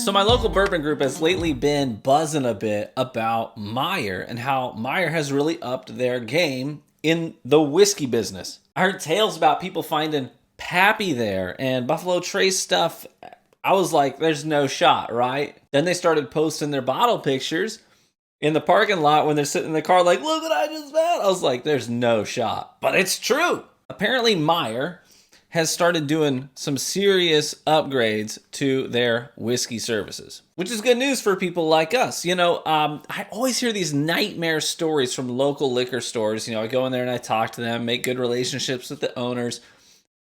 So my local bourbon group has lately been buzzing a bit about Meijer and how Meijer has really upped their game in the whiskey business. I heard tales about people finding Pappy there and Buffalo Trace stuff. I was like, there's no shot, right? Then they started posting their bottle pictures in the parking lot when they're sitting in the car like, look what I just found. I was like, there's no shot. But it's true. Apparently Meijer has started doing some serious upgrades to their whiskey services, which is good news for people like us. You know, I always hear these nightmare stories from local liquor stores. You know, I go in there and I talk to them, make good relationships with the owners,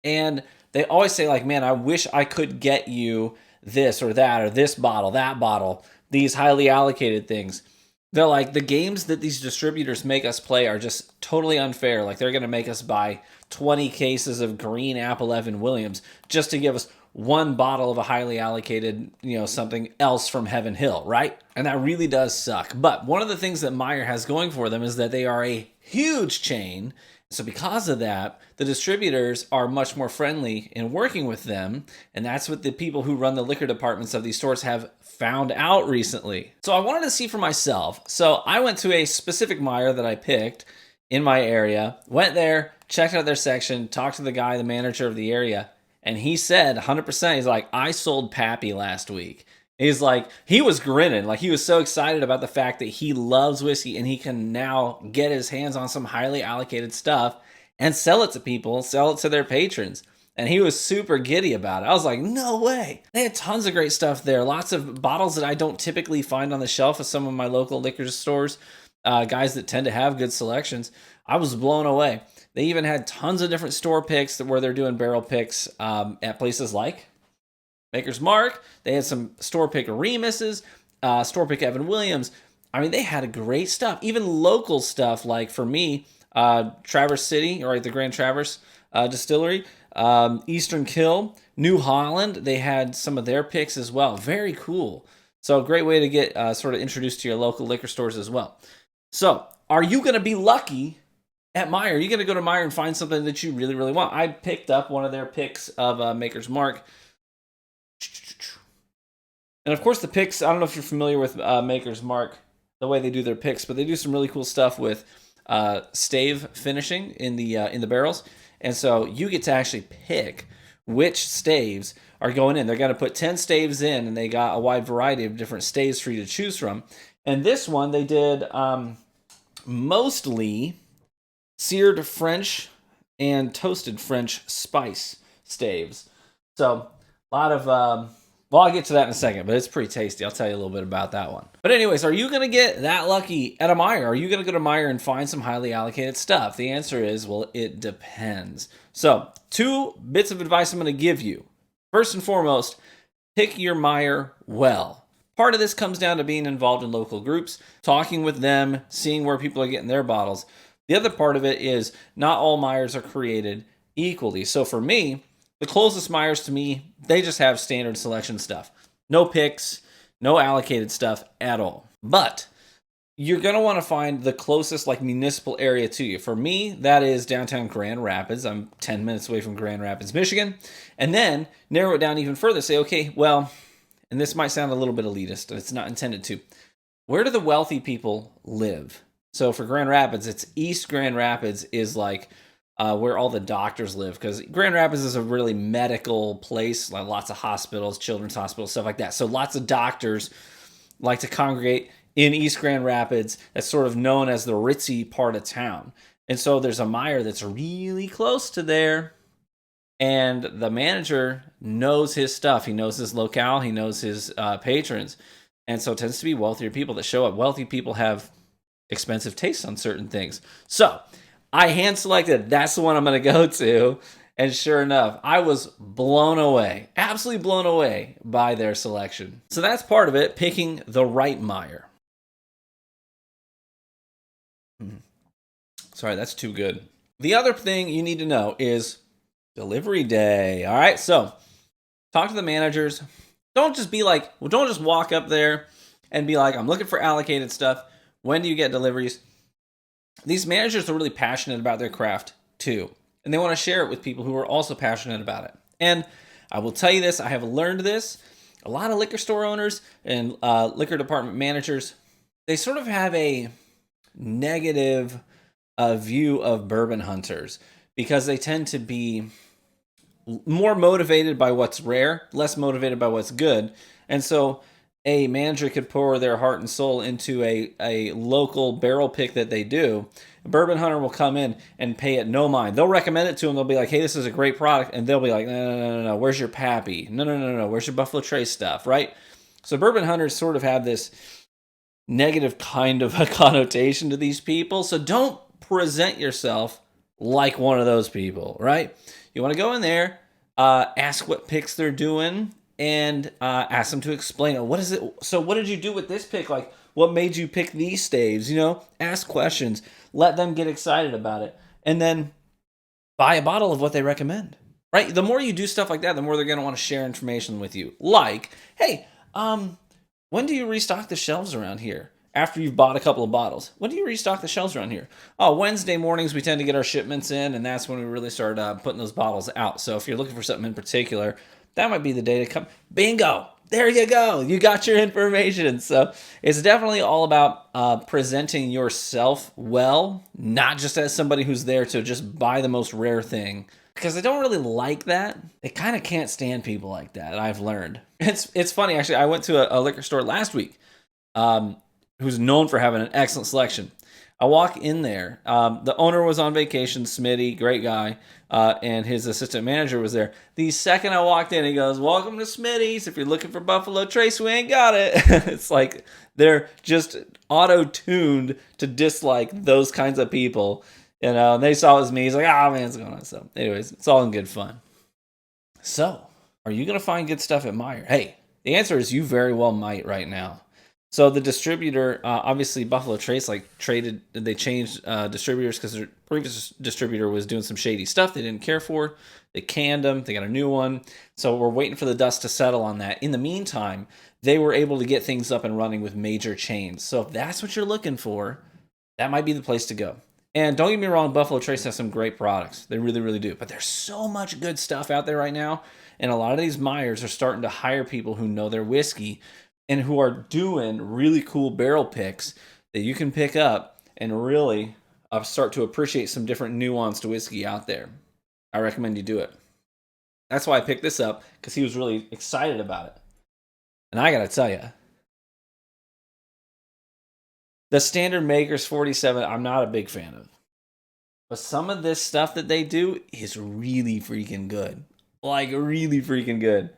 and they always say like, man, I wish I could get you this or that or this bottle, that bottle, these highly allocated things. They're like, the games that these distributors make us play are just totally unfair. Like, they're going to make us buy 20 cases of green apple Evan Williams just to give us one bottle of a highly allocated, you know, something else from Heaven Hill, right? And that really does suck. But one of the things that Meijer has going for them is that they are a huge chain. So because of that, the distributors are much more friendly in working with them. And that's what the people who run the liquor departments of these stores have found out recently. So I wanted to see for myself. So I went to a specific Meijer that I picked in my area, went there, checked out their section, talked to the guy, the manager of the area, and he said 100%, he's like, I sold Pappy last week. He's like, he was grinning. Like, he was so excited about the fact that he loves whiskey and he can now get his hands on some highly allocated stuff and sell it to people, sell it to their patrons. And he was super giddy about it. I was like, no way. They had tons of great stuff there. Lots of bottles that I don't typically find on the shelf of some of my local liquor stores. Guys that tend to have good selections. I was blown away. They even had tons of different store picks where they're doing barrel picks at places like Maker's Mark. They had some store pick Remuses, store pick Evan Williams. I mean, they had great stuff. Even local stuff, like for me, Traverse City, or the Grand Traverse Distillery, Eastern Kill, New Holland. They had some of their picks as well. Very cool. So a great way to get sort of introduced to your local liquor stores as well. So are you going to be lucky at Meijer? Are you going to go to Meijer and find something that you really, really want? I picked up one of their picks of Maker's Mark. And of course the picks, I don't know if you're familiar with Maker's Mark, the way they do their picks, but they do some really cool stuff with stave finishing in the barrels. And so you get to actually pick which staves are going in. They're going to put 10 staves in, and they got a wide variety of different staves for you to choose from. And this one, they did mostly seared French and toasted French spice staves. So a lot of, well, I'll get to that in a second, but it's pretty tasty. I'll tell you a little bit about that one. But anyways, are you going to get that lucky at a Meijer? Are you going to go to Meijer and find some highly allocated stuff? The answer is, well, it depends. So 2 bits of advice I'm going to give you. First and foremost, pick your Meijer well. Part of this comes down to being involved in local groups, talking with them, seeing where people are getting their bottles. The other part of it is not all Meijers are created equally. So for me, the closest Meijers to me, they just have standard selection stuff. No picks, no allocated stuff at all. But you're going to want to find the closest like municipal area to you. For me, that is downtown Grand Rapids. I'm 10 minutes away from Grand Rapids, Michigan. And then narrow it down even further. Say, okay, well, and this might sound a little bit elitist, and it's not intended to. Where do the wealthy people live? So for Grand Rapids, it's East Grand Rapids is like where all the doctors live, because Grand Rapids is a really medical place, like lots of hospitals, children's hospitals, stuff like that. So lots of doctors like to congregate in East Grand Rapids. That's sort of known as the ritzy part of town. And so there's a Meijer that's really close to there. And the manager knows his stuff. He knows his locale. He knows his patrons. And so it tends to be wealthier people that show up. Wealthy people have expensive tastes on certain things. So I hand selected, that's the one I'm going to go to. And sure enough, I was blown away, absolutely blown away by their selection. So that's part of it, picking the right Meijer. Sorry, that's too good. The other thing you need to know is delivery day. All right, so talk to the managers. Don't just be like, well, don't just walk up there and be like, I'm looking for allocated stuff. When do you get deliveries? These managers are really passionate about their craft too, and they want to share it with people who are also passionate about it. And I will tell you this, I have learned this a lot of liquor store owners and liquor department managers, they sort of have a negative view of bourbon hunters because they tend to be more motivated by what's rare, less motivated by what's good. And so a manager could pour their heart and soul into a local barrel pick that they do. A bourbon hunter will come in and pay it no mind. They'll recommend it to them. They'll be like, hey, this is a great product. And they'll be like, no. Where's your Pappy? No. Where's your Buffalo Trace stuff, right? So bourbon hunters sort of have this negative kind of a connotation to these people. So don't present yourself like one of those people, right? You want to go in there, ask what picks they're doing, and ask them to explain it. What is it? So what did you do with this pick? Like, what made you pick these staves? Ask questions. Let them get excited about it. And then buy a bottle of what they recommend, right? The more you do stuff like that, the more they're going to want to share information with you. Like, hey, when do you restock the shelves around here? After you've bought a couple of bottles. When do you restock the shelves around here? Oh, Wednesday mornings we tend to get our shipments in, and that's when we really start putting those bottles out. So if you're looking for something in particular, that might be the day to come. Bingo! There you go. You got your information. So it's definitely all about presenting yourself well, not just as somebody who's there to just buy the most rare thing. Because I don't really like that. They kind of can't stand people like that, I've learned. It's funny, actually. I went to a liquor store last week who's known for having an excellent selection. I walk in there. The owner was on vacation, Smitty, great guy, and his assistant manager was there. The second I walked in, he goes, welcome to Smitty's. If you're looking for Buffalo Trace, we ain't got it. It's like they're just auto-tuned to dislike those kinds of people. And they saw it was me. He's like, man, what's going on? So anyways, it's all in good fun. So are you going to find good stuff at Meijer? Hey, the answer is you very well might right now. So the distributor, obviously Buffalo Trace, they changed distributors because their previous distributor was doing some shady stuff they didn't care for. They canned them. They got a new one. So we're waiting for the dust to settle on that. In the meantime, they were able to get things up and running with major chains. So if that's what you're looking for, that might be the place to go. And don't get me wrong, Buffalo Trace has some great products. They really, really do. But there's so much good stuff out there right now. And a lot of these Meijers are starting to hire people who know their whiskey and who are doing really cool barrel picks that you can pick up and really start to appreciate some different nuanced whiskey out there. I recommend you do it. That's why I picked this up, because he was really excited about it. And I got to tell you, the standard Maker's 47, I'm not a big fan of. But some of this stuff that they do is really freaking good. Like, really freaking good.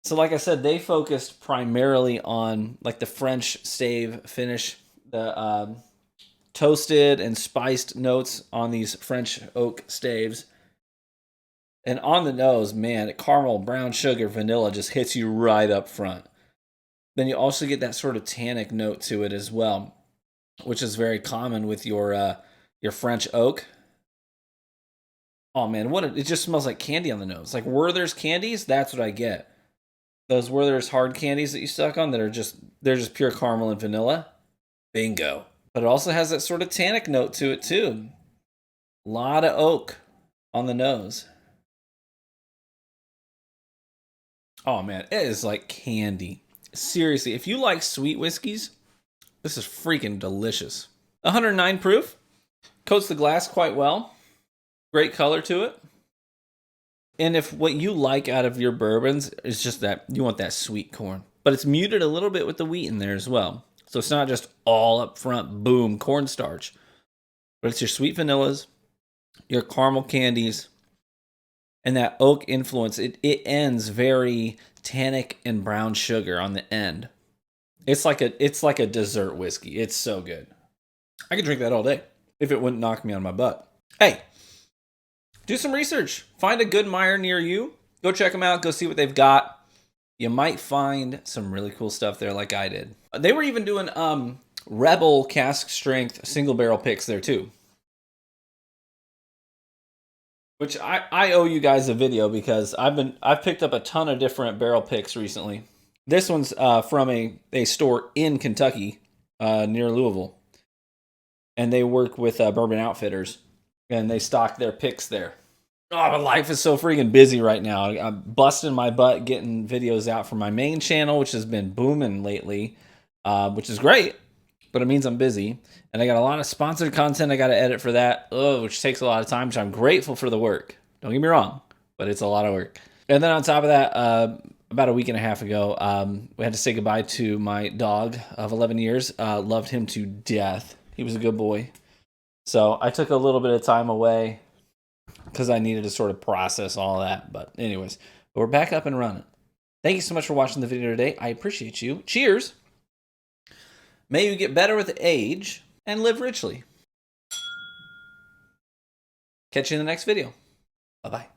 So like I said, they focused primarily on like the French stave finish, the toasted and spiced notes on these French oak staves. And on the nose, man, caramel, brown sugar, vanilla just hits you right up front. Then you also get that sort of tannic note to it as well, which is very common with your French oak. Oh man, it just smells like candy on the nose. Like Werther's candies, that's what I get. Those Werther's hard candies that you suck on they're just pure caramel and vanilla. Bingo. But it also has that sort of tannic note to it too. A lot of oak on the nose. Oh man, it is like candy. Seriously, if you like sweet whiskeys, this is freaking delicious. 109 proof. Coats the glass quite well. Great color to it. And if what you like out of your bourbons is just that you want that sweet corn, but it's muted a little bit with the wheat in there as well. So it's not just all up front, boom, cornstarch. But it's your sweet vanillas, your caramel candies, and that oak influence. It ends very tannic and brown sugar on the end. It's like a dessert whiskey. It's so good. I could drink that all day if it wouldn't knock me on my butt. Hey, do some research. Find a good Meijer near you. Go check them out. Go see what they've got. You might find some really cool stuff there like I did. They were even doing Rebel cask strength single barrel picks there too. Which I owe you guys a video because I've picked up a ton of different barrel picks recently. This one's from a store in Kentucky near Louisville. And they work with Bourbon Outfitters. And they stock their picks there. Oh, life is so freaking busy right now. I'm busting my butt getting videos out for my main channel, which has been booming lately, which is great, but it means I'm busy. And I got a lot of sponsored content I got to edit for that, which takes a lot of time, which I'm grateful for the work. Don't get me wrong, but it's a lot of work. And then on top of that, about a week and a half ago, we had to say goodbye to my dog of 11 years. Loved him to death. He was a good boy. So I took a little bit of time away because I needed to sort of process all that. But anyways, we're back up and running. Thank you so much for watching the video today. I appreciate you. Cheers. May you get better with age and live richly. Catch you in the next video. Bye-bye.